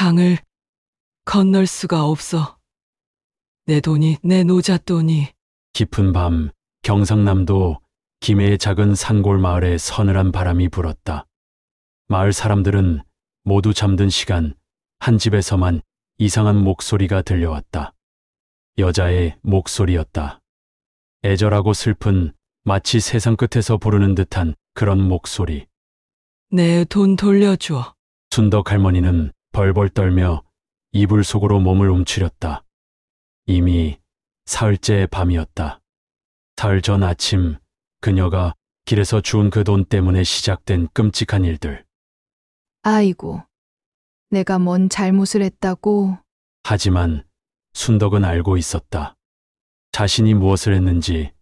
강을 건널 수가 없어. 내 돈이, 내 노잣돈이. 깊은 밤 경상남도 김해의 작은 산골 마을에 서늘한 바람이 불었다. 마을 사람들은 모두 잠든 시간 한 집에서만 이상한 목소리가 들려왔다. 여자의 목소리였다. 애절하고 슬픈, 마치 세상 끝에서 부르는 듯한 그런 목소리. 내 돈 돌려줘. 순덕 할머니는 벌벌 떨며 이불 속으로 몸을 움츠렸다. 이미 사흘째 밤이었다. 사흘 전 아침 그녀가 길에서 주운 그 돈 때문에 시작된 끔찍한 일들. 아이고, 내가 뭔 잘못을 했다고. 하지만 순덕은 알고 있었다. 자신이 무엇을 했는지,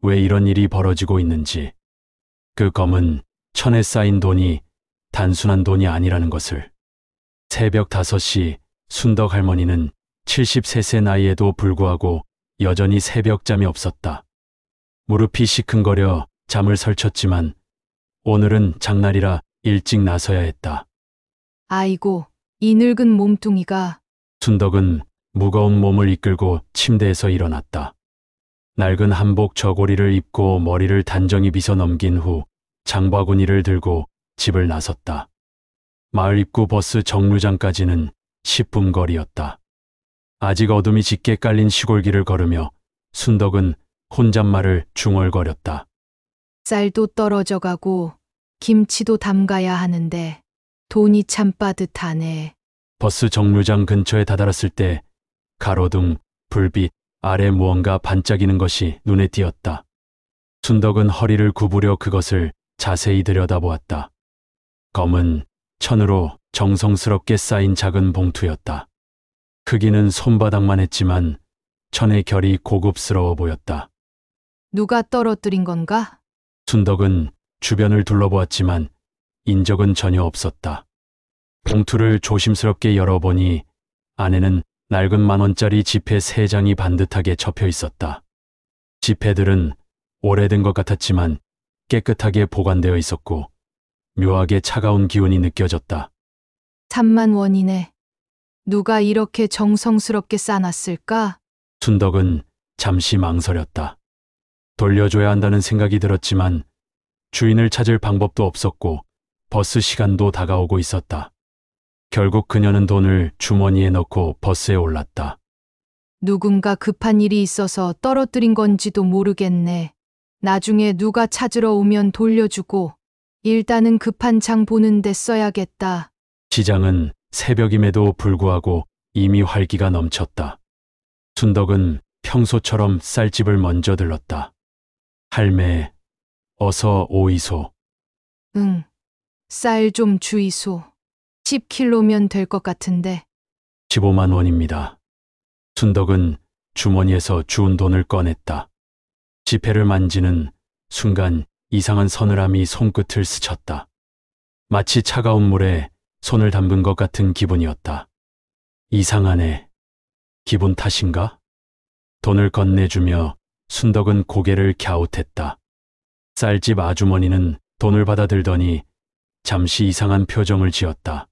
왜 이런 일이 벌어지고 있는지. 그 검은 천에 쌓인 돈이 단순한 돈이 아니라는 것을. 새벽 5시 순덕 할머니는 73세 나이에도 불구하고 여전히 새벽잠이 없었다. 무릎이 시큰거려 잠을 설쳤지만 오늘은 장날이라 일찍 나서야 했다. 아이고, 이 늙은 몸뚱이가. 순덕은 무거운 몸을 이끌고 침대에서 일어났다. 낡은 한복 저고리를 입고 머리를 단정히 빗어 넘긴 후 장바구니를 들고 집을 나섰다. 마을 입구 버스 정류장까지는 10분 거리였다. 아직 어둠이 짙게 깔린 시골길을 걸으며 순덕은 혼잣말을 중얼거렸다. 쌀도 떨어져 가고 김치도 담가야 하는데 돈이 참 빠듯하네. 버스 정류장 근처에 다다랐을 때 가로등, 불빛 아래 무언가 반짝이는 것이 눈에 띄었다. 순덕은 허리를 구부려 그것을 자세히 들여다보았다. 검은 천으로 정성스럽게 쌓인 작은 봉투였다. 크기는 손바닥만 했지만 천의 결이 고급스러워 보였다. 누가 떨어뜨린 건가? 순덕은 주변을 둘러보았지만 인적은 전혀 없었다. 봉투를 조심스럽게 열어보니 안에는 낡은 10,000원짜리 지폐 3장이 반듯하게 접혀 있었다. 지폐들은 오래된 것 같았지만 깨끗하게 보관되어 있었고 묘하게 차가운 기운이 느껴졌다. 3만 원이네. 누가 이렇게 정성스럽게 싸놨을까? 순덕은 잠시 망설였다. 돌려줘야 한다는 생각이 들었지만 주인을 찾을 방법도 없었고 버스 시간도 다가오고 있었다. 결국 그녀는 돈을 주머니에 넣고 버스에 올랐다. 누군가 급한 일이 있어서 떨어뜨린 건지도 모르겠네. 나중에 누가 찾으러 오면 돌려주고 일단은 급한 장 보는데 써야겠다. 시장은 새벽임에도 불구하고 이미 활기가 넘쳤다. 순덕은 평소처럼 쌀집을 먼저 들렀다. 할매, 어서 오이소. 응, 쌀 좀 주이소. 10kg면 될 것 같은데. 15만 원입니다. 순덕은 주머니에서 주운 돈을 꺼냈다. 지폐를 만지는 순간 이상한 서늘함이 손끝을 스쳤다. 마치 차가운 물에 손을 담근 것 같은 기분이었다. 이상하네. 기분 탓인가? 돈을 건네주며 순덕은 고개를 갸웃했다. 쌀집 아주머니는 돈을 받아들더니 잠시 이상한 표정을 지었다.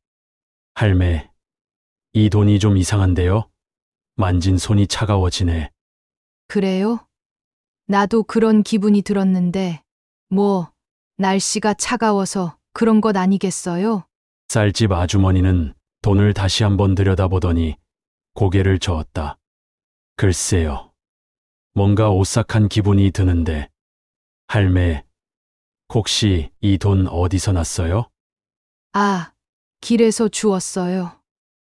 할매, 이 돈이 좀 이상한데요? 만진 손이 차가워지네. 그래요? 나도 그런 기분이 들었는데, 뭐, 날씨가 차가워서 그런 것 아니겠어요? 쌀집 아주머니는 돈을 다시 한번 들여다보더니 고개를 저었다. 글쎄요. 뭔가 오싹한 기분이 드는데. 할매, 혹시 이 돈 어디서 났어요? 아, 길에서 주웠어요.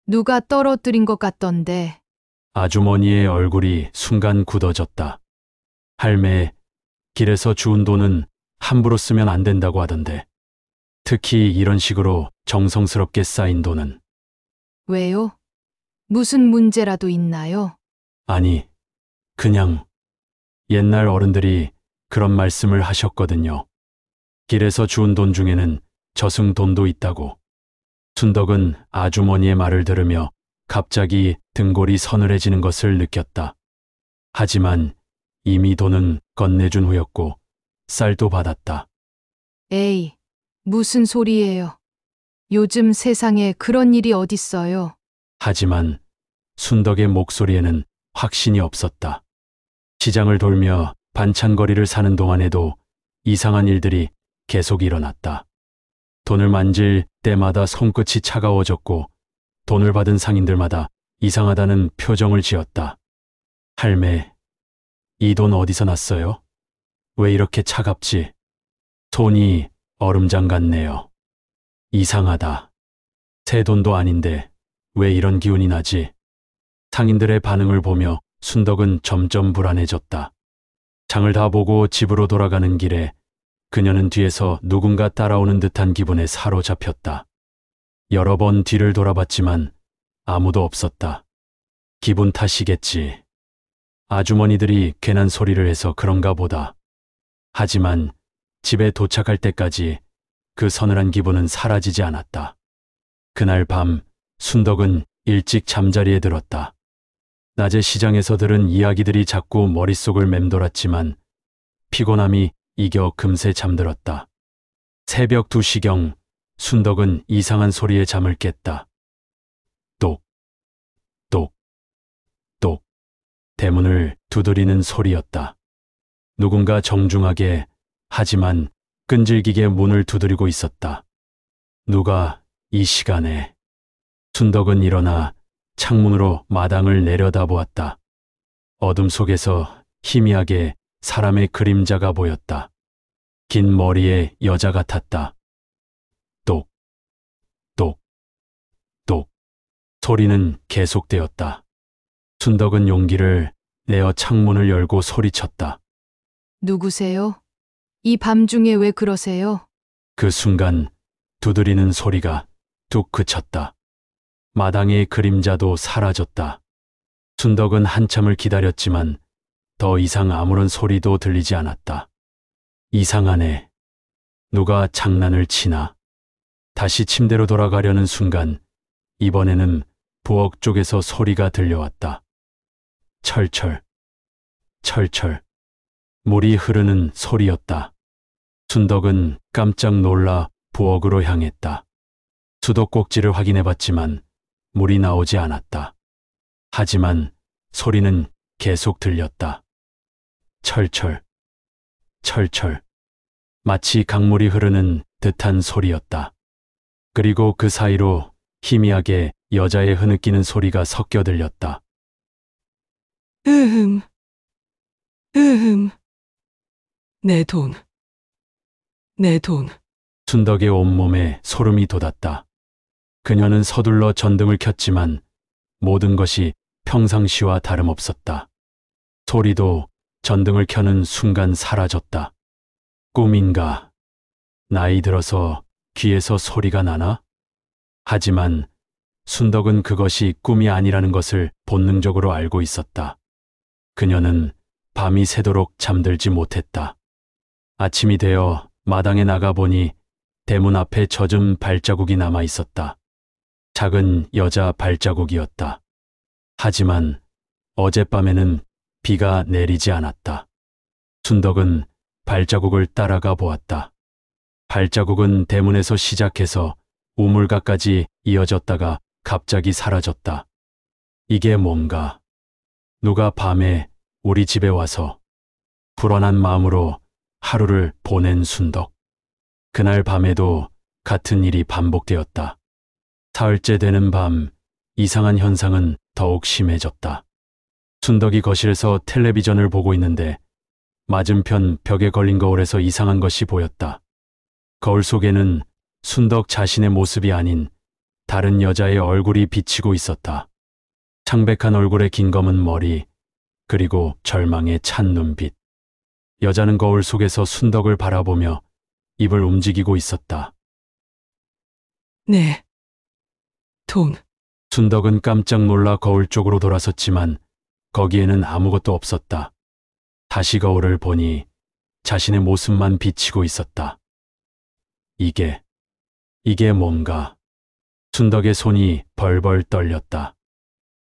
누가 떨어뜨린 것 같던데. 아주머니의 얼굴이 순간 굳어졌다. 할매, 길에서 주운 돈은 함부로 쓰면 안 된다고 하던데. 특히 이런 식으로 정성스럽게 쌓인 돈은. 왜요? 무슨 문제라도 있나요? 아니, 그냥 옛날 어른들이 그런 말씀을 하셨거든요. 길에서 주운 돈 중에는 저승 돈도 있다고. 순덕은 아주머니의 말을 들으며 갑자기 등골이 서늘해지는 것을 느꼈다. 하지만 이미 돈은 건네준 후였고 쌀도 받았다. 에이, 무슨 소리예요? 요즘 세상에 그런 일이 어딨어요? 하지만 순덕의 목소리에는 확신이 없었다. 시장을 돌며 반찬거리를 사는 동안에도 이상한 일들이 계속 일어났다. 돈을 만질 때마다 손끝이 차가워졌고 돈을 받은 상인들마다 이상하다는 표정을 지었다. 할매, 이 돈 어디서 났어요? 왜 이렇게 차갑지? 손이 얼음장 같네요. 이상하다. 새 돈도 아닌데 왜 이런 기운이 나지? 상인들의 반응을 보며 순덕은 점점 불안해졌다. 장을 다 보고 집으로 돌아가는 길에 그녀는 뒤에서 누군가 따라오는 듯한 기분에 사로잡혔다. 여러 번 뒤를 돌아봤지만 아무도 없었다. 기분 탓이겠지. 아주머니들이 괜한 소리를 해서 그런가 보다. 하지만 집에 도착할 때까지 그 서늘한 기분은 사라지지 않았다. 그날 밤 순덕은 일찍 잠자리에 들었다. 낮에 시장에서 들은 이야기들이 자꾸 머릿속을 맴돌았지만 피곤함이 이겨 금세 잠들었다. 새벽 2시경 순덕은 이상한 소리에 잠을 깼다. 똑, 똑, 똑. 대문을 두드리는 소리였다. 누군가 정중하게 하지만 끈질기게 문을 두드리고 있었다. 누가 이 시간에? 순덕은 일어나 창문으로 마당을 내려다보았다. 어둠 속에서 희미하게 사람의 그림자가 보였다. 긴 머리의 여자 같았다. 똑, 똑, 똑. 소리는 계속되었다. 순덕은 용기를 내어 창문을 열고 소리쳤다. 누구세요? 이 밤중에 왜 그러세요? 그 순간 두드리는 소리가 뚝 그쳤다. 마당의 그림자도 사라졌다. 순덕은 한참을 기다렸지만 더 이상 아무런 소리도 들리지 않았다. 이상하네. 누가 장난을 치나? 다시 침대로 돌아가려는 순간 이번에는 부엌 쪽에서 소리가 들려왔다. 철철, 철철. 물이 흐르는 소리였다. 순덕은 깜짝 놀라 부엌으로 향했다. 수도꼭지를 확인해봤지만 물이 나오지 않았다. 하지만 소리는 계속 들렸다. 철철, 철철. 마치 강물이 흐르는 듯한 소리였다. 그리고 그 사이로 희미하게 여자의 흐느끼는 소리가 섞여 들렸다. 으흠, 으흠. 내 돈, 내 돈. 순덕의 온몸에 소름이 돋았다. 그녀는 서둘러 전등을 켰지만 모든 것이 평상시와 다름없었다. 소리도 전등을 켜는 순간 사라졌다. 꿈인가? 나이 들어서 귀에서 소리가 나나? 하지만 순덕은 그것이 꿈이 아니라는 것을 본능적으로 알고 있었다. 그녀는 밤이 새도록 잠들지 못했다. 아침이 되어 마당에 나가보니 대문 앞에 젖은 발자국이 남아 있었다. 작은 여자 발자국이었다. 하지만 어젯밤에는 비가 내리지 않았다. 순덕은 발자국을 따라가 보았다. 발자국은 대문에서 시작해서 우물가까지 이어졌다가 갑자기 사라졌다. 이게 뭔가? 누가 밤에 우리 집에 와서? 불안한 마음으로 하루를 보낸 순덕. 그날 밤에도 같은 일이 반복되었다. 사흘째 되는 밤, 이상한 현상은 더욱 심해졌다. 순덕이 거실에서 텔레비전을 보고 있는데 맞은편 벽에 걸린 거울에서 이상한 것이 보였다. 거울 속에는 순덕 자신의 모습이 아닌 다른 여자의 얼굴이 비치고 있었다. 창백한 얼굴에 긴 검은 머리, 그리고 절망에 찬 눈빛. 여자는 거울 속에서 순덕을 바라보며 입을 움직이고 있었다. 내 돈. 순덕은 깜짝 놀라 거울 쪽으로 돌아섰지만 거기에는 아무것도 없었다. 다시 거울을 보니 자신의 모습만 비치고 있었다. 이게 뭔가? 순덕의 손이 벌벌 떨렸다.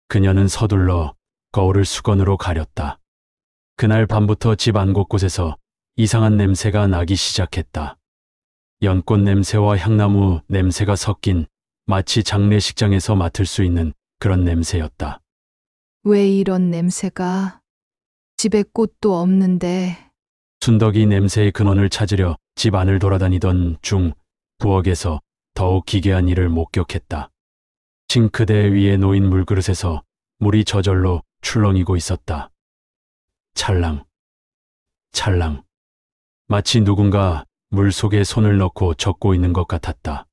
그녀는 서둘러 거울을 수건으로 가렸다. 그날 밤부터 집 안 곳곳에서 이상한 냄새가 나기 시작했다. 연꽃 냄새와 향나무 냄새가 섞인 마치 장례식장에서 맡을 수 있는 그런 냄새였다. 왜 이런 냄새가? 집에 꽃도 없는데. 순덕이 냄새의 근원을 찾으려 집 안을 돌아다니던 중 부엌에서 더욱 기괴한 일을 목격했다. 싱크대 위에 놓인 물그릇에서 물이 저절로 출렁이고 있었다. 찰랑, 찰랑. 마치 누군가 물 속에 손을 넣고 젓고 있는 것 같았다.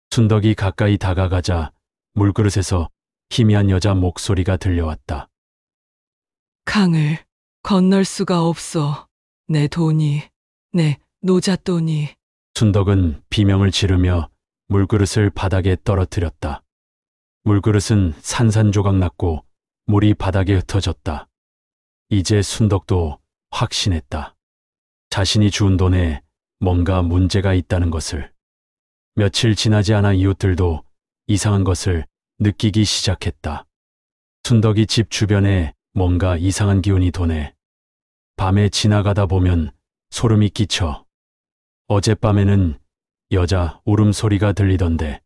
순덕이 가까이 다가가자 물그릇에서 희미한 여자 목소리가 들려왔다. 강을 건널 수가 없어. 내 돈이, 내 노잣돈이. 순덕은 비명을 지르며 물그릇을 바닥에 떨어뜨렸다. 물그릇은 산산조각 났고 물이 바닥에 흩어졌다. 이제 순덕도 확신했다. 자신이 주운 돈에 뭔가 문제가 있다는 것을. 며칠 지나지 않아 이웃들도 이상한 것을 느끼기 시작했다. 순덕이 집 주변에 뭔가 이상한 기운이 도네. 밤에 지나가다 보면 소름이 끼쳐. 어젯밤에는 여자 울음소리가 들리던데.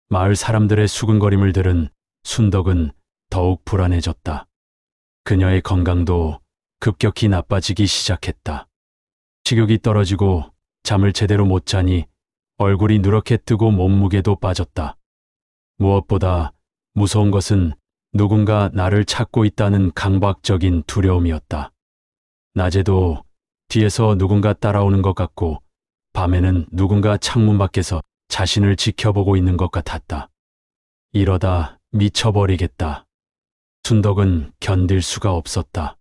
마을 사람들의 수근거림을 들은 순덕은 더욱 불안해졌다. 그녀의 건강도 급격히 나빠지기 시작했다. 식욕이 떨어지고 잠을 제대로 못 자니 얼굴이 누렇게 뜨고 몸무게도 빠졌다. 무엇보다 무서운 것은 누군가 나를 찾고 있다는 강박적인 두려움이었다. 낮에도 뒤에서 누군가 따라오는 것 같고 밤에는 누군가 창문 밖에서 자신을 지켜보고 있는 것 같았다. 이러다 미쳐버리겠다. 순덕은 견딜 수가 없었다.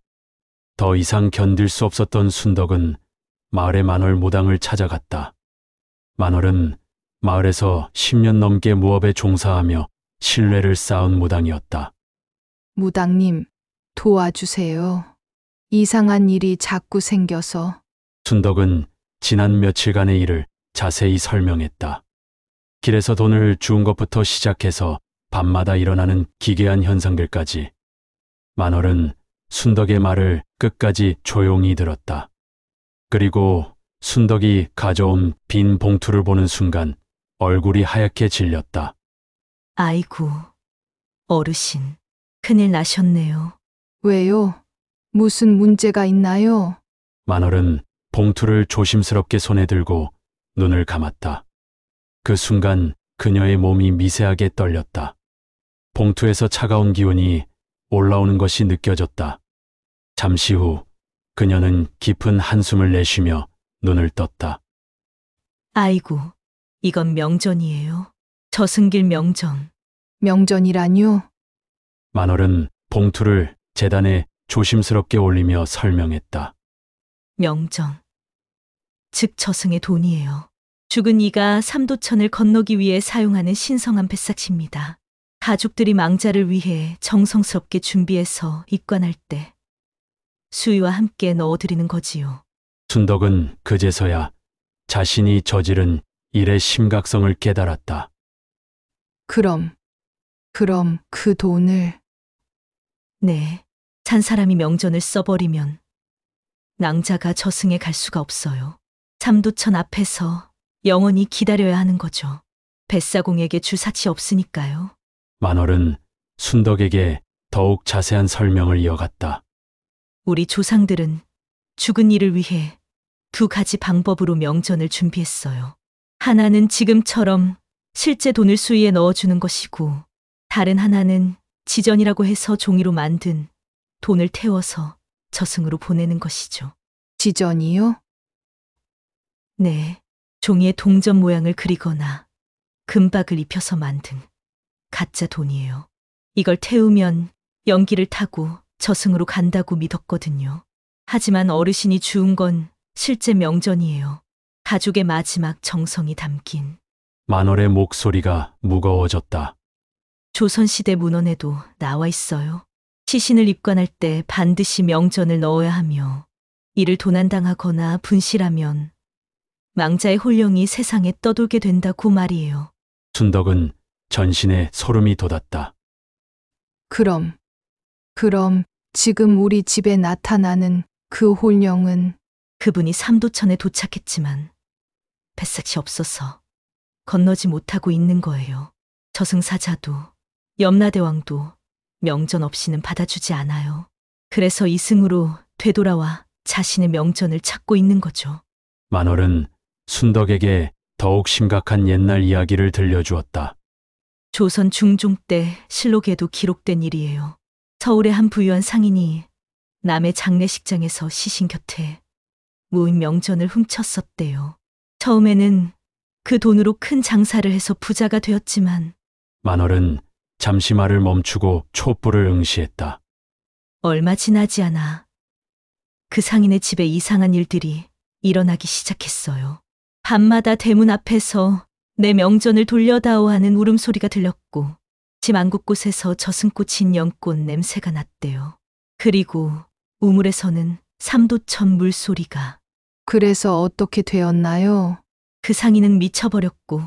더 이상 견딜 수 없었던 순덕은 마을의 만월 무당을 찾아갔다. 만월은 마을에서 10년 넘게 무업에 종사하며 신뢰를 쌓은 무당이었다. 무당님, 도와주세요. 이상한 일이 자꾸 생겨서. 순덕은 지난 며칠간의 일을 자세히 설명했다. 길에서 돈을 주운 것부터 시작해서 밤마다 일어나는 기괴한 현상들까지. 만월은 순덕의 말을 끝까지 조용히 들었다. 그리고 순덕이 가져온 빈 봉투를 보는 순간 얼굴이 하얗게 질렸다. 아이고, 어르신, 큰일 나셨네요. 왜요? 무슨 문제가 있나요? 만월은 봉투를 조심스럽게 손에 들고 눈을 감았다. 그 순간 그녀의 몸이 미세하게 떨렸다. 봉투에서 차가운 기운이 올라오는 것이 느껴졌다. 잠시 후 그녀는 깊은 한숨을 내쉬며 눈을 떴다. 아이고, 이건 명전이에요. 저승길 명전. 명전이라뇨? 만월은 봉투를 재단에 조심스럽게 올리며 설명했다. 명전. 즉 저승의 돈이에요. 죽은 이가 삼도천을 건너기 위해 사용하는 신성한 뱃삭시입니다. 가족들이 망자를 위해 정성스럽게 준비해서 입관할 때 수위와 함께 넣어드리는 거지요. 순덕은 그제서야 자신이 저지른 일의 심각성을 깨달았다. 그럼 그 돈을. 네, 산 사람이 명전을 써버리면 낭자가 저승에 갈 수가 없어요. 삼도천 앞에서 영원히 기다려야 하는 거죠. 뱃사공에게 주사치 없으니까요. 만월은 순덕에게 더욱 자세한 설명을 이어갔다. 우리 조상들은 죽은 이를 위해 두 가지 방법으로 명전을 준비했어요. 하나는 지금처럼 실제 돈을 수위에 넣어주는 것이고, 다른 하나는 지전이라고 해서 종이로 만든 돈을 태워서 저승으로 보내는 것이죠. 지전이요? 네, 종이에 동전 모양을 그리거나 금박을 입혀서 만든 가짜 돈이에요. 이걸 태우면 연기를 타고 저승으로 간다고 믿었거든요. 하지만 어르신이 주운 건 실제 명전이에요. 가족의 마지막 정성이 담긴. 만월의 목소리가 무거워졌다. 조선시대 문헌에도 나와 있어요. 시신을 입관할 때 반드시 명전을 넣어야 하며, 이를 도난당하거나 분실하면 망자의 혼령이 세상에 떠돌게 된다고 말이에요. 순덕은 전신에 소름이 돋았다. 그럼 지금 우리 집에 나타나는 그 혼령은 그분이 삼도천에 도착했지만 뱃삭이 없어서 건너지 못하고 있는 거예요. 저승사자도 염라대왕도 명전 없이는 받아주지 않아요. 그래서 이승으로 되돌아와 자신의 명전을 찾고 있는 거죠. 만월은 순덕에게 더욱 심각한 옛날 이야기를 들려주었다. 조선 중종 때 실록에도 기록된 일이에요. 서울의 한 부유한 상인이 남의 장례식장에서 시신 곁에 무인 명전을 훔쳤었대요. 처음에는 그 돈으로 큰 장사를 해서 부자가 되었지만 만월은 잠시 말을 멈추고 촛불을 응시했다. 얼마 지나지 않아 그 상인의 집에 이상한 일들이 일어나기 시작했어요. 밤마다 대문 앞에서 내 명전을 돌려다오 하는 울음소리가 들렸고 집 안곳곳에서 저승꽃인 연꽃 냄새가 났대요. 그리고 우물에서는 삼도천 물소리가. 그래서 어떻게 되었나요? 그 상인은 미쳐버렸고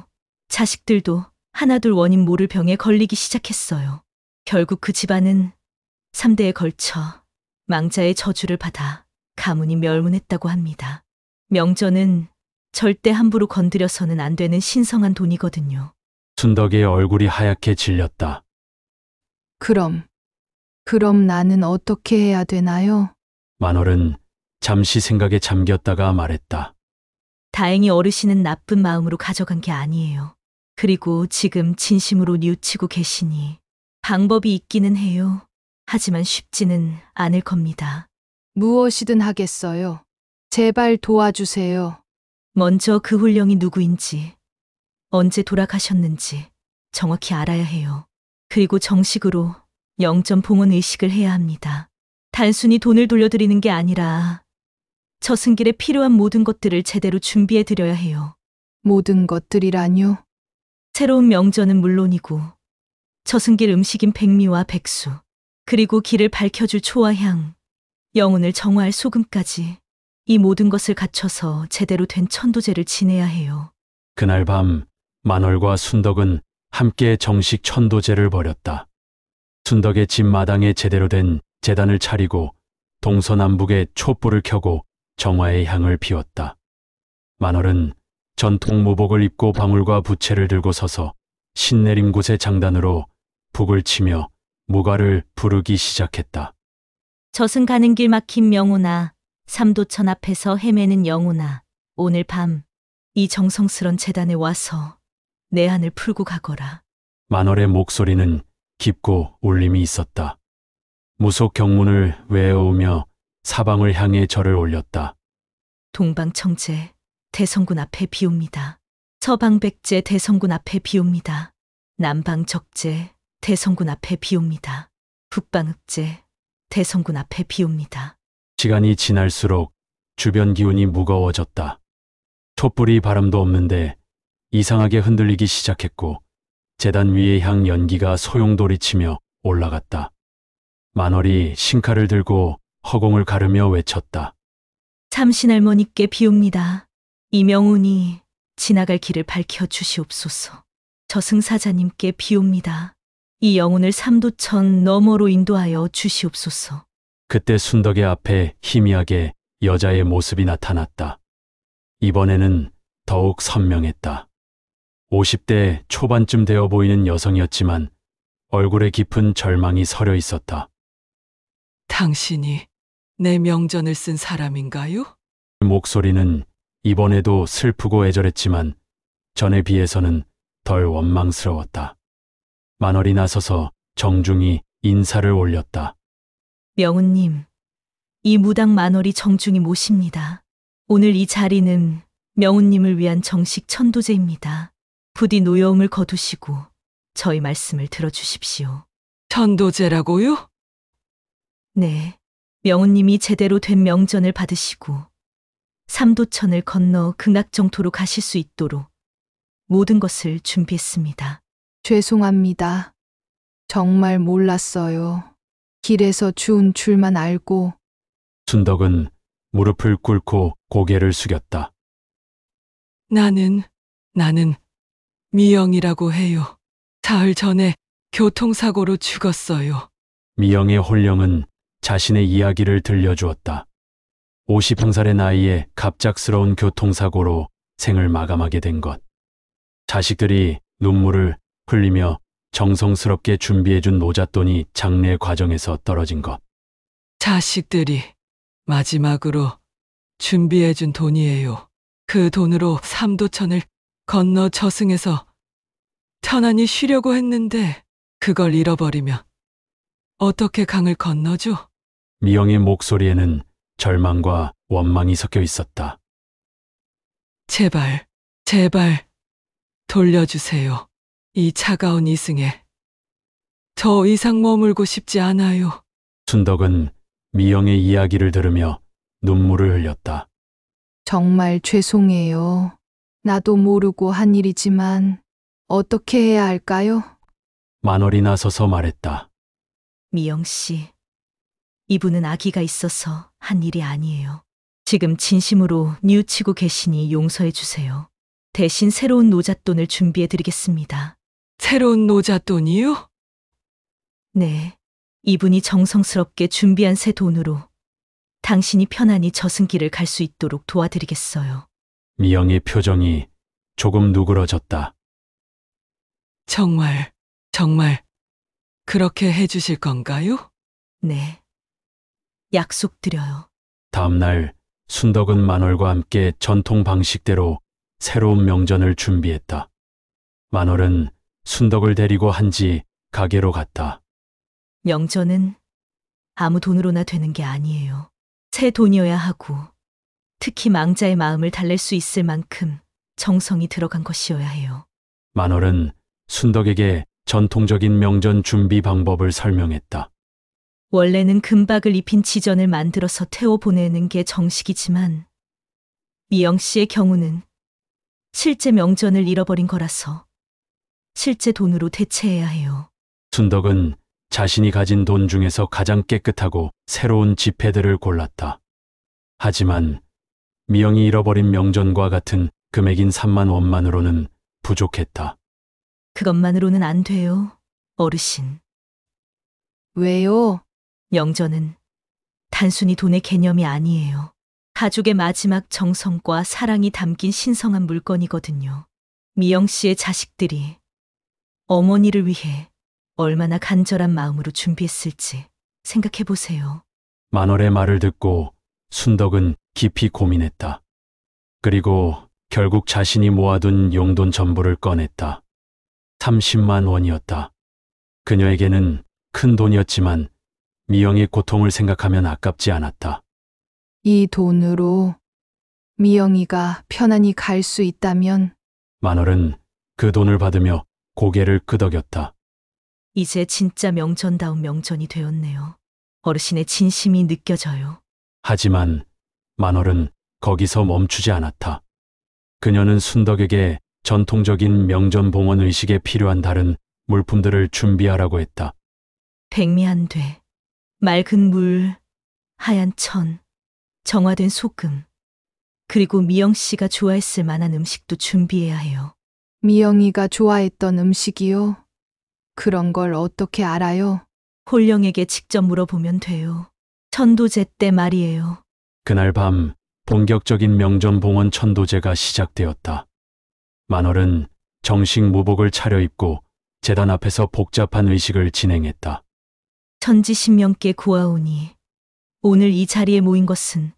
자식들도 하나둘 원인 모를 병에 걸리기 시작했어요. 결국 그 집안은 3대에 걸쳐 망자의 저주를 받아 가문이 멸문했다고 합니다. 명전은 절대 함부로 건드려서는 안 되는 신성한 돈이거든요. 순덕의 얼굴이 하얗게 질렸다. 그럼 나는 어떻게 해야 되나요? 만월은 잠시 생각에 잠겼다가 말했다. 다행히 어르신은 나쁜 마음으로 가져간 게 아니에요. 그리고 지금 진심으로 뉘우치고 계시니 방법이 있기는 해요. 하지만 쉽지는 않을 겁니다. 무엇이든 하겠어요. 제발 도와주세요. 먼저 그 홀령이 누구인지, 언제 돌아가셨는지 정확히 알아야 해요. 그리고 정식으로 영전 봉헌 의식을 해야 합니다. 단순히 돈을 돌려드리는 게 아니라 저승길에 필요한 모든 것들을 제대로 준비해 드려야 해요. 모든 것들이라뇨? 새로운 명전은 물론이고 저승길 음식인 백미와 백수, 그리고 길을 밝혀줄 초와 향, 영혼을 정화할 소금까지 이 모든 것을 갖춰서 제대로 된 천도제를 지내야 해요. 그날 밤 만월과 순덕은 함께 정식 천도제를 벌였다. 순덕의 집 마당에 제대로 된 제단을 차리고 동서남북에 촛불을 켜고 정화의 향을 피웠다. 만월은 전통 무복을 입고 방울과 부채를 들고 서서 신내림 곳의 장단으로 북을 치며 무가를 부르기 시작했다. 저승 가는 길 막힌 명호나 삼도천 앞에서 헤매는 영호나 오늘 밤 이 정성스런 제단에 와서 내 한을 풀고 가거라. 만월의 목소리는 깊고 울림이 있었다. 무속 경문을 외워오며 사방을 향해 절을 올렸다. 동방청제 대성군 앞에 비옵니다. 서방백제 대성군 앞에 비옵니다. 남방적제 대성군 앞에 비옵니다. 북방흑제 대성군 앞에 비옵니다. 시간이 지날수록 주변 기운이 무거워졌다. 촛불이 바람도 없는데 이상하게 흔들리기 시작했고 제단 위의 향 연기가 소용돌이치며 올라갔다. 만월이 신칼을 들고 허공을 가르며 외쳤다. 참신할머니께 비옵니다. 이명훈이 지나갈 길을 밝혀 주시옵소서. 저승사자님께 비옵니다. 이 영혼을 삼도천 너머로 인도하여 주시옵소서. 그때 순덕의 앞에 희미하게 여자의 모습이 나타났다. 이번에는 더욱 선명했다. 50대 초반쯤 되어 보이는 여성이었지만 얼굴에 깊은 절망이 서려 있었다. 당신이 내 명전을 쓴 사람인가요? 목소리는 이번에도 슬프고 애절했지만 전에 비해서는 덜 원망스러웠다. 만월이 나서서 정중히 인사를 올렸다. 명훈님, 이 무당 만월이 정중히 모십니다. 오늘 이 자리는 명훈님을 위한 정식 천도제입니다. 부디 노여움을 거두시고 저희 말씀을 들어주십시오. 천도제라고요? 네, 명훈님이 제대로 된 명전을 받으시고 삼도천을 건너 극락정토로 가실 수 있도록 모든 것을 준비했습니다. 죄송합니다. 정말 몰랐어요. 길에서 주운 줄만 알고. 순덕은 무릎을 꿇고 고개를 숙였다. 나는 미영이라고 해요. 사흘 전에 교통사고로 죽었어요. 미영의 홀령은 자신의 이야기를 들려주었다. 51살의 나이에 갑작스러운 교통사고로 생을 마감하게 된 것. 자식들이 눈물을 흘리며 정성스럽게 준비해준 노잣돈이 장례 과정에서 떨어진 것. 자식들이 마지막으로 준비해준 돈이에요. 그 돈으로 삼도천을 건너 저승에서 편안히 쉬려고 했는데 그걸 잃어버리면 어떻게 강을 건너죠? 미영의 목소리에는 절망과 원망이 섞여 있었다. 제발, 제발 돌려주세요. 이 차가운 이승에 더 이상 머물고 싶지 않아요. 순덕은 미영의 이야기를 들으며 눈물을 흘렸다. 정말 죄송해요. 나도 모르고 한 일이지만 어떻게 해야 할까요? 만월이 나서서 말했다. 미영 씨, 이분은 아기가 있어서 한 일이 아니에요. 지금 진심으로 뉘우치고 계시니 용서해 주세요. 대신 새로운 노잣돈을 준비해 드리겠습니다. 새로운 노잣돈이요? 네, 이분이 정성스럽게 준비한 새 돈으로 당신이 편안히 저승길을 갈 수 있도록 도와드리겠어요. 미영의 표정이 조금 누그러졌다. 정말, 정말 그렇게 해주실 건가요? 네, 약속드려요. 다음 날 순덕은 만월과 함께 전통 방식대로 새로운 명전을 준비했다. 만월은 순덕을 데리고 한지 가게로 갔다. 명전은 아무 돈으로나 되는 게 아니에요. 새 돈이어야 하고 특히 망자의 마음을 달랠 수 있을 만큼 정성이 들어간 것이어야 해요. 만월은 순덕에게 전통적인 명전 준비 방법을 설명했다. 원래는 금박을 입힌 지전을 만들어서 태워 보내는 게 정식이지만 미영 씨의 경우는 실제 명전을 잃어버린 거라서 실제 돈으로 대체해야 해요. 순덕은 자신이 가진 돈 중에서 가장 깨끗하고 새로운 지폐들을 골랐다. 하지만 미영이 잃어버린 명전과 같은 금액인 3만 원만으로는 부족했다. 그것만으로는 안 돼요, 어르신. 왜요? 명전은 단순히 돈의 개념이 아니에요. 가족의 마지막 정성과 사랑이 담긴 신성한 물건이거든요. 미영 씨의 자식들이 어머니를 위해 얼마나 간절한 마음으로 준비했을지 생각해 보세요. 만월의 말을 듣고 순덕은 깊이 고민했다. 그리고 결국 자신이 모아둔 용돈 전부를 꺼냈다. 30만 원이었다. 그녀에게는 큰 돈이었지만 미영의 고통을 생각하면 아깝지 않았다. 이 돈으로 미영이가 편안히 갈 수 있다면 만월은 그 돈을 받으며 고개를 끄덕였다. 이제 진짜 명전다운 명전이 되었네요. 어르신의 진심이 느껴져요. 하지만 만월은 거기서 멈추지 않았다. 그녀는 순덕에게 전통적인 명전 봉헌 의식에 필요한 다른 물품들을 준비하라고 했다. 백미한돼, 맑은 물, 하얀 천, 정화된 소금, 그리고 미영 씨가 좋아했을 만한 음식도 준비해야 해요. 미영이가 좋아했던 음식이요? 그런 걸 어떻게 알아요? 홀령에게 직접 물어보면 돼요. 천도제 때 말이에요. 그날 밤 본격적인 명전 봉헌 천도제가 시작되었다. 만월은 정식 무복을 차려입고 제단 앞에서 복잡한 의식을 진행했다. 천지신명께 구하오니 오늘 이 자리에 모인 것은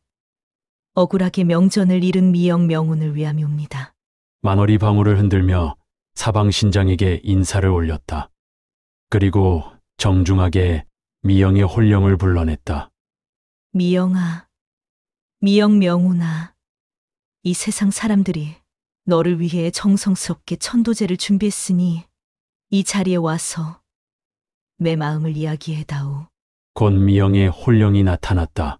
억울하게 명전을 잃은 미영 명운을 위함이옵니다. 만월이 방울을 흔들며 사방신장에게 인사를 올렸다. 그리고 정중하게 미영의 홀령을 불러냈다. 미영아, 미영 명운아, 이 세상 사람들이 너를 위해 정성스럽게 천도제를 준비했으니 이 자리에 와서 내 마음을 이야기해다오. 곧 미영의 홀령이 나타났다.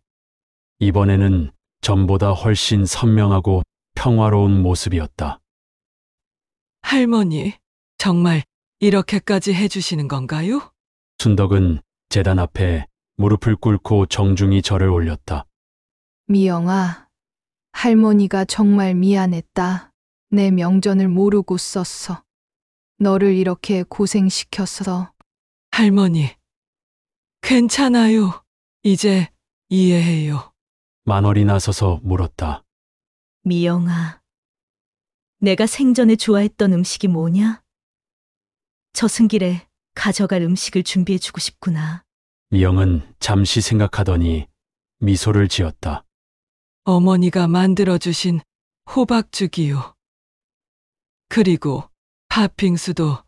이번에는 전보다 훨씬 선명하고 평화로운 모습이었다. 할머니, 정말 이렇게까지 해주시는 건가요? 순덕은 제단 앞에 무릎을 꿇고 정중히 절을 올렸다. 미영아, 할머니가 정말 미안했다. 내 명전을 모르고 썼어. 너를 이렇게 고생시켰어. 할머니, 괜찮아요. 이제 이해해요. 만월이 나서서 물었다. 미영아, 내가 생전에 좋아했던 음식이 뭐냐? 저승길에 가져갈 음식을 준비해주고 싶구나. 미영은 잠시 생각하더니 미소를 지었다. 어머니가 만들어주신 호박죽이요. 그리고 팥빙수도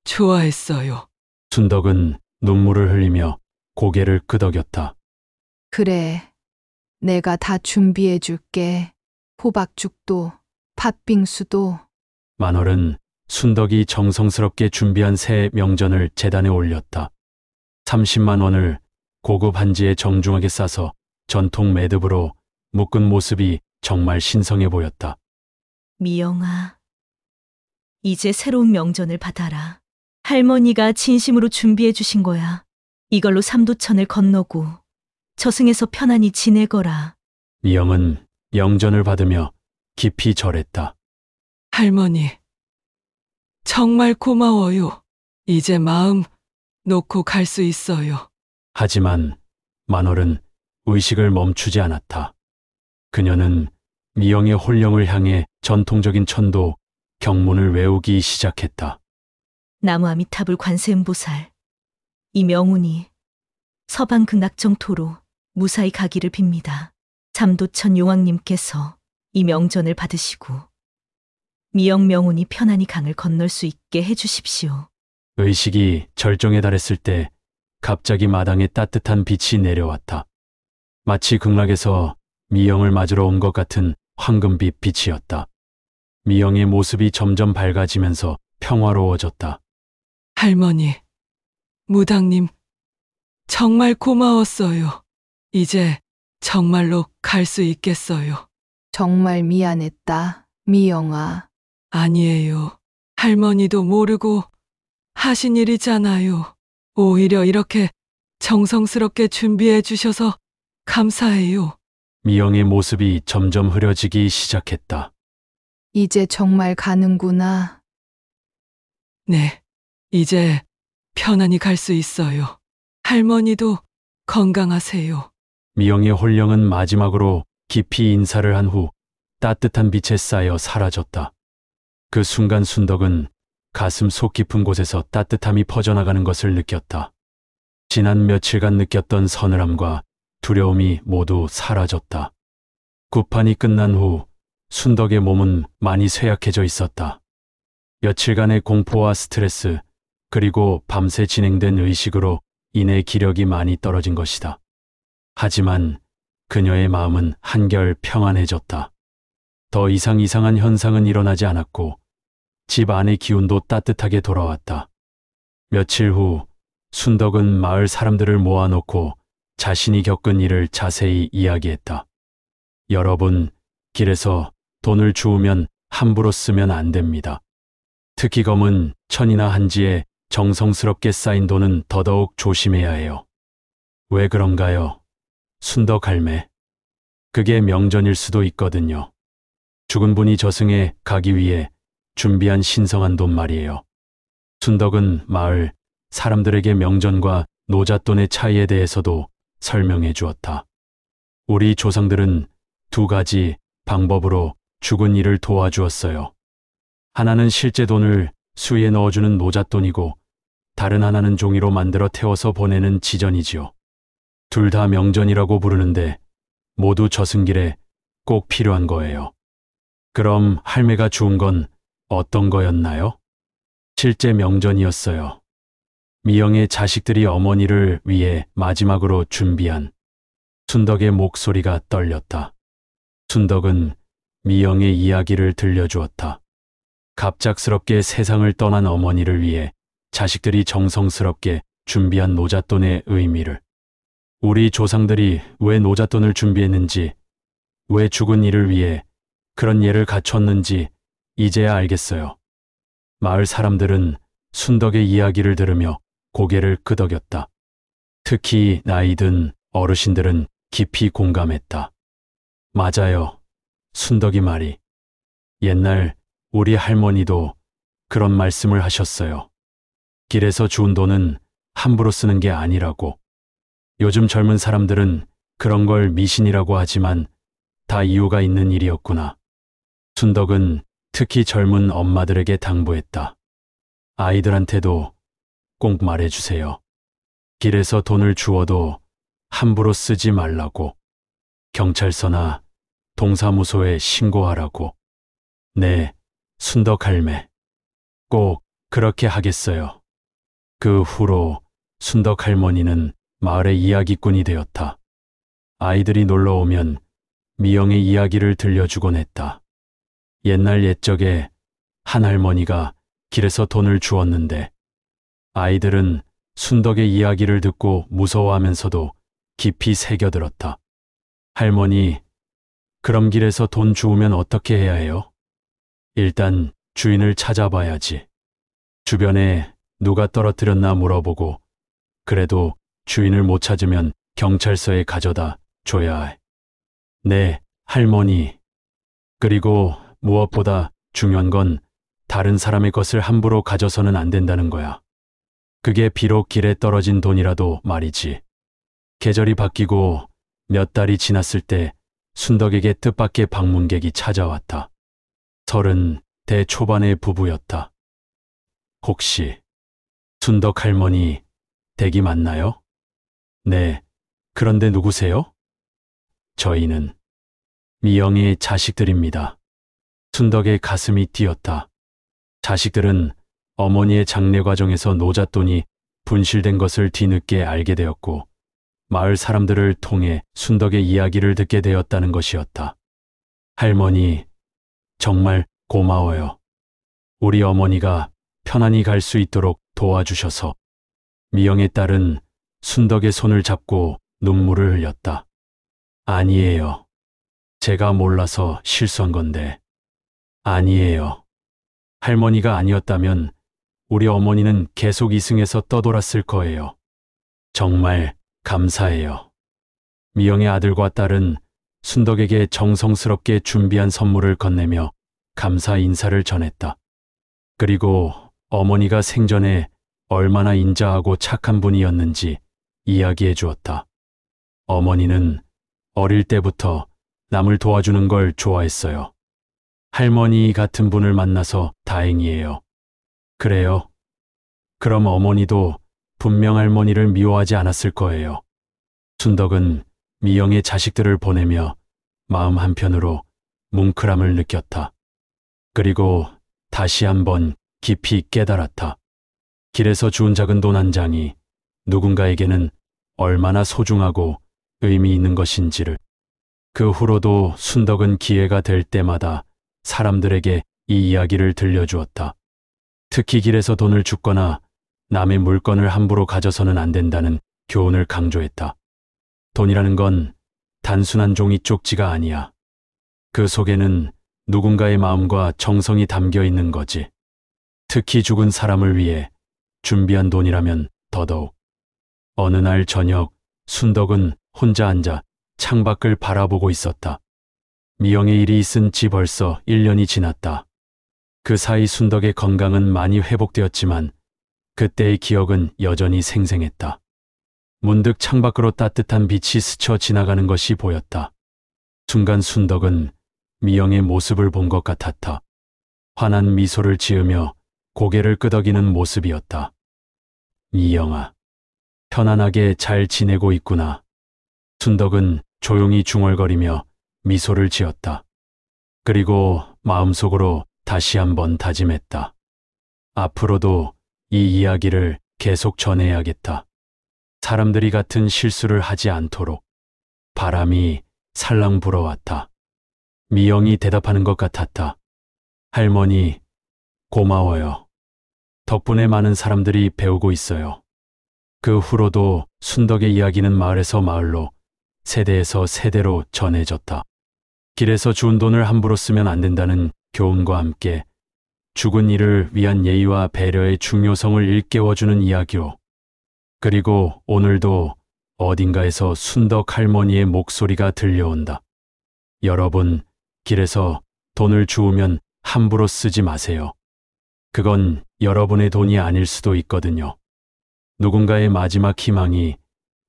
좋아했어요. 순덕은 눈물을 흘리며 고개를 끄덕였다. 그래. 내가 다 준비해 줄게. 호박죽도, 팥빙수도. 만월은 순덕이 정성스럽게 준비한 새 명전을 재단에 올렸다. 30만 원을 고급 한지에 정중하게 싸서 전통 매듭으로 묶은 모습이 정말 신성해 보였다. 미영아, 이제 새로운 명전을 받아라. 할머니가 진심으로 준비해 주신 거야. 이걸로 삼도천을 건너고 저승에서 편안히 지내거라. 미영은 영전을 받으며 깊이 절했다. 할머니, 정말 고마워요. 이제 마음 놓고 갈 수 있어요. 하지만 만월은 의식을 멈추지 않았다. 그녀는 미영의 홀령을 향해 전통적인 천도 경문을 외우기 시작했다. 나무아미타불 관세음보살, 이 명운이 서방 극락정토로 무사히 가기를 빕니다. 삼도천 용왕님께서 이 명전을 받으시고 미영 명운이 편안히 강을 건널 수 있게 해주십시오. 의식이 절정에 달했을 때 갑자기 마당에 따뜻한 빛이 내려왔다. 마치 극락에서 미영을 맞으러 온 것 같은 황금빛 빛이었다. 미영의 모습이 점점 밝아지면서 평화로워졌다. 할머니, 무당님, 정말 고마웠어요. 이제 정말로 갈 수 있겠어요. 정말 미안했다, 미영아. 아니에요. 할머니도 모르고 하신 일이잖아요. 오히려 이렇게 정성스럽게 준비해 주셔서 감사해요. 미영의 모습이 점점 흐려지기 시작했다. 이제 정말 가는구나. 네, 이제 편안히 갈 수 있어요. 할머니도 건강하세요. 미영의 홀령은 마지막으로 깊이 인사를 한 후 따뜻한 빛에 쌓여 사라졌다. 그 순간 순덕은 가슴 속 깊은 곳에서 따뜻함이 퍼져나가는 것을 느꼈다. 지난 며칠간 느꼈던 서늘함과 두려움이 모두 사라졌다. 굿판이 끝난 후 순덕의 몸은 많이 쇠약해져 있었다. 며칠간의 공포와 스트레스, 그리고 밤새 진행된 의식으로 인해 기력이 많이 떨어진 것이다. 하지만 그녀의 마음은 한결 평안해졌다. 더 이상 이상한 현상은 일어나지 않았고 집 안의 기운도 따뜻하게 돌아왔다. 며칠 후 순덕은 마을 사람들을 모아놓고 자신이 겪은 일을 자세히 이야기했다. 여러분, 길에서 돈을 주우면 함부로 쓰면 안 됩니다. 특히 검은 천이나 한지에 정성스럽게 쌓인 돈은 더더욱 조심해야 해요. 왜 그런가요? 순덕 할매. 그게 명전일 수도 있거든요. 죽은 분이 저승에 가기 위해 준비한 신성한 돈 말이에요. 순덕은 마을 사람들에게 명전과 노잣돈의 차이에 대해서도 설명해 주었다. 우리 조상들은 두 가지 방법으로 죽은 이를 도와주었어요. 하나는 실제 돈을 수에 넣어주는 노잣돈이고 다른 하나는 종이로 만들어 태워서 보내는 지전이지요. 둘 다 명전이라고 부르는데 모두 저승길에 꼭 필요한 거예요. 그럼 할매가 주운 건 어떤 거였나요? 실제 명전이었어요. 미영의 자식들이 어머니를 위해 마지막으로 준비한. 순덕의 목소리가 떨렸다. 순덕은 미영의 이야기를 들려주었다. 갑작스럽게 세상을 떠난 어머니를 위해 자식들이 정성스럽게 준비한 노잣돈의 의미를, 우리 조상들이 왜 노잣돈을 준비했는지, 왜 죽은 이를 위해 그런 예를 갖췄는지 이제야 알겠어요. 마을 사람들은 순덕의 이야기를 들으며 고개를 끄덕였다. 특히 나이 든 어르신들은 깊이 공감했다. 맞아요. 순덕이 말이. 옛날 우리 할머니도 그런 말씀을 하셨어요. 길에서 주운 돈은 함부로 쓰는 게 아니라고. 요즘 젊은 사람들은 그런 걸 미신이라고 하지만 다 이유가 있는 일이었구나. 순덕은 특히 젊은 엄마들에게 당부했다. 아이들한테도 꼭 말해주세요. 길에서 돈을 주워도 함부로 쓰지 말라고. 경찰서나 동사무소에 신고하라고. 네, 순덕 할매. 꼭 그렇게 하겠어요. 그 후로 순덕 할머니는 마을의 이야기꾼이 되었다. 아이들이 놀러 오면 미영의 이야기를 들려주곤 했다. 옛날 옛적에 한 할머니가 길에서 돈을 주었는데 아이들은 순덕의 이야기를 듣고 무서워하면서도 깊이 새겨들었다. 할머니, 그럼 길에서 돈 주우면 어떻게 해야 해요? 일단 주인을 찾아봐야지. 주변에 누가 떨어뜨렸나 물어보고 그래도 주인을 못 찾으면 경찰서에 가져다 줘야 해. 네, 할머니. 그리고 무엇보다 중요한 건 다른 사람의 것을 함부로 가져서는 안 된다는 거야. 그게 비록 길에 떨어진 돈이라도 말이지. 계절이 바뀌고 몇 달이 지났을 때 순덕에게 뜻밖의 방문객이 찾아왔다. 30대 초반의 부부였다. 혹시 순덕 할머니 댁이 맞나요? 네, 그런데 누구세요? 저희는 미영의 자식들입니다. 순덕의 가슴이 뛰었다. 자식들은 어머니의 장례 과정에서 노잣돈이 분실된 것을 뒤늦게 알게 되었고 마을 사람들을 통해 순덕의 이야기를 듣게 되었다는 것이었다. 할머니, 정말 고마워요. 우리 어머니가 편안히 갈 수 있도록 도와주셔서. 미영의 딸은 순덕의 손을 잡고 눈물을 흘렸다. 아니에요. 제가 몰라서 실수한 건데. 아니에요. 할머니가 아니었다면 우리 어머니는 계속 이승에서 떠돌았을 거예요. 정말 감사해요. 미영의 아들과 딸은 순덕에게 정성스럽게 준비한 선물을 건네며 감사 인사를 전했다. 그리고 어머니가 생전에 얼마나 인자하고 착한 분이었는지 이야기해 주었다. 어머니는 어릴 때부터 남을 도와주는 걸 좋아했어요. 할머니 같은 분을 만나서 다행이에요. 그래요? 그럼 어머니도 분명 할머니를 미워하지 않았을 거예요. 순덕은 미영의 자식들을 보내며 마음 한편으로 뭉클함을 느꼈다. 그리고 다시 한번 깊이 깨달았다. 길에서 주운 작은 돈 한 장이 누군가에게는 얼마나 소중하고 의미 있는 것인지를. 그 후로도 순덕은 기회가 될 때마다 사람들에게 이 이야기를 들려주었다. 특히 길에서 돈을 줍거나 남의 물건을 함부로 가져서는 안 된다는 교훈을 강조했다. 돈이라는 건 단순한 종이 쪽지가 아니야. 그 속에는 누군가의 마음과 정성이 담겨 있는 거지. 특히 죽은 사람을 위해 준비한 돈이라면 더더욱. 어느 날 저녁 순덕은 혼자 앉아 창밖을 바라보고 있었다. 미영의 일이 있은 지 벌써 1년이 지났다. 그 사이 순덕의 건강은 많이 회복되었지만 그때의 기억은 여전히 생생했다. 문득 창밖으로 따뜻한 빛이 스쳐 지나가는 것이 보였다. 순간 순덕은 미영의 모습을 본 것 같았다. 환한 미소를 지으며 고개를 끄덕이는 모습이었다. 미영아, 편안하게 잘 지내고 있구나. 순덕은 조용히 중얼거리며 미소를 지었다. 그리고 마음속으로 다시 한번 다짐했다. 앞으로도 이 이야기를 계속 전해야겠다. 사람들이 같은 실수를 하지 않도록. 바람이 살랑 불어왔다. 미영이 대답하는 것 같았다. 할머니, 고마워요. 덕분에 많은 사람들이 배우고 있어요. 그 후로도 순덕의 이야기는 마을에서 마을로, 세대에서 세대로 전해졌다. 길에서 주운 돈을 함부로 쓰면 안 된다는 교훈과 함께 죽은 이를 위한 예의와 배려의 중요성을 일깨워주는 이야기로. 그리고 오늘도 어딘가에서 순덕 할머니의 목소리가 들려온다. 여러분, 길에서 돈을 주우면 함부로 쓰지 마세요. 그건 여러분의 돈이 아닐 수도 있거든요. 누군가의 마지막 희망이,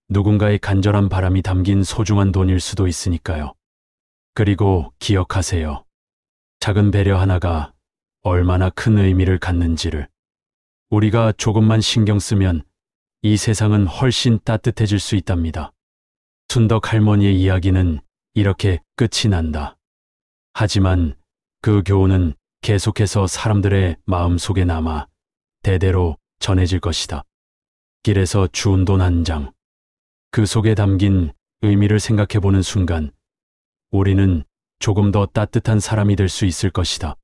누군가의 간절한 바람이 담긴 소중한 돈일 수도 있으니까요. 그리고 기억하세요. 작은 배려 하나가 얼마나 큰 의미를 갖는지를. 우리가 조금만 신경 쓰면 이 세상은 훨씬 따뜻해질 수 있답니다. 순덕 할머니의 이야기는 이렇게 끝이 난다. 하지만 그 교훈은 계속해서 사람들의 마음 속에 남아 대대로 전해질 것이다. 길에서 주운 돈 한 장. 그 속에 담긴 의미를 생각해 보는 순간 우리는 조금 더 따뜻한 사람이 될 수 있을 것이다.